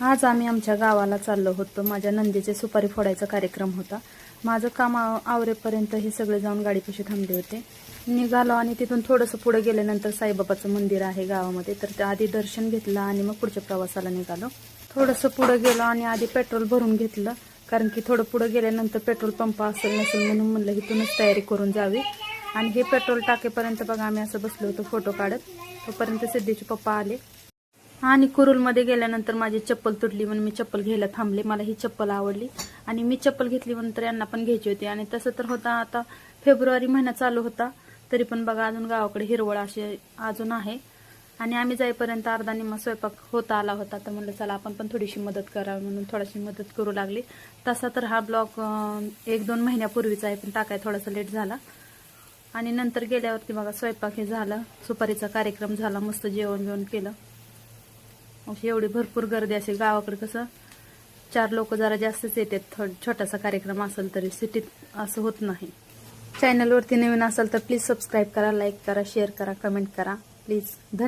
आज आम्ही आमच्या गावाला चाललो होतो. माझ्या नंदीचे सुपारी फोडायचा कार्यक्रम होता. माझं काम आवरेपर्यंत हे सगळे जाऊन गाडीपाशी थांबले होते. निघालो आणि तिथून थोडंसं पुढे गेल्यानंतर साईबाबाचं मंदिर आहे गावामध्ये, तर त्या आधी दर्शन घेतलं आणि मग पुढच्या प्रवासाला निघालो. थोडंसं पुढे गेलो आणि आधी पेट्रोल भरून घेतलं, कारण की थोडं पुढे गेल्यानंतर पेट्रोल पंप असेल नसेल म्हणून म्हणलं इथूनच तयारी करून जावी. आणि हे पेट्रोल टाकेपर्यंत बघा आम्ही असं बसलो होतो फोटो काढत. तोपर्यंत सिद्धीचे पप्पा आले. आणि कुरुलमध्ये गेल्यानंतर माझी चप्पल तुटली म्हणून मी चप्पल घ्यायला थांबले. मला ही चप्पल आवडली आणि मी चप्पल घेतली म्हणून तर यांना पण घ्यायची होती. आणि तसं तर होता आता फेब्रुवारी महिना चालू होता, तरी पण बघा अजून गावाकडे हिरवळ असे अजून आहे. आणि आम्ही जाईपर्यंत अर्धा निम्मा स्वयंपाक होता आला होता, तर म्हणलं चला आपण पण थोडीशी मदत करावी म्हणून थोडीशी मदत करू लागली. तसा तर हा ब्लॉग 1-2 महिन्यापूर्वीचा आहे, पण टाकाय थोडासा लेट झाला. आणि नंतर गेल्यावरती बघा स्वयंपाक हे झालं, सुपारीचा कार्यक्रम झाला, मस्त जेवण जेवण केलं. अशी एवढी भरपूर गर्दी असेल. गावाकडे कसं 4 लोक जरा जास्तच येतात, छोटासा कार्यक्रम असेल तरी. सिटीत असं होत नाही. चॅनलवरती नवीन असाल तर प्लीज सबस्क्राईब करा, लाईक करा, शेअर करा, कमेंट करा प्लीज. धन्यवाद.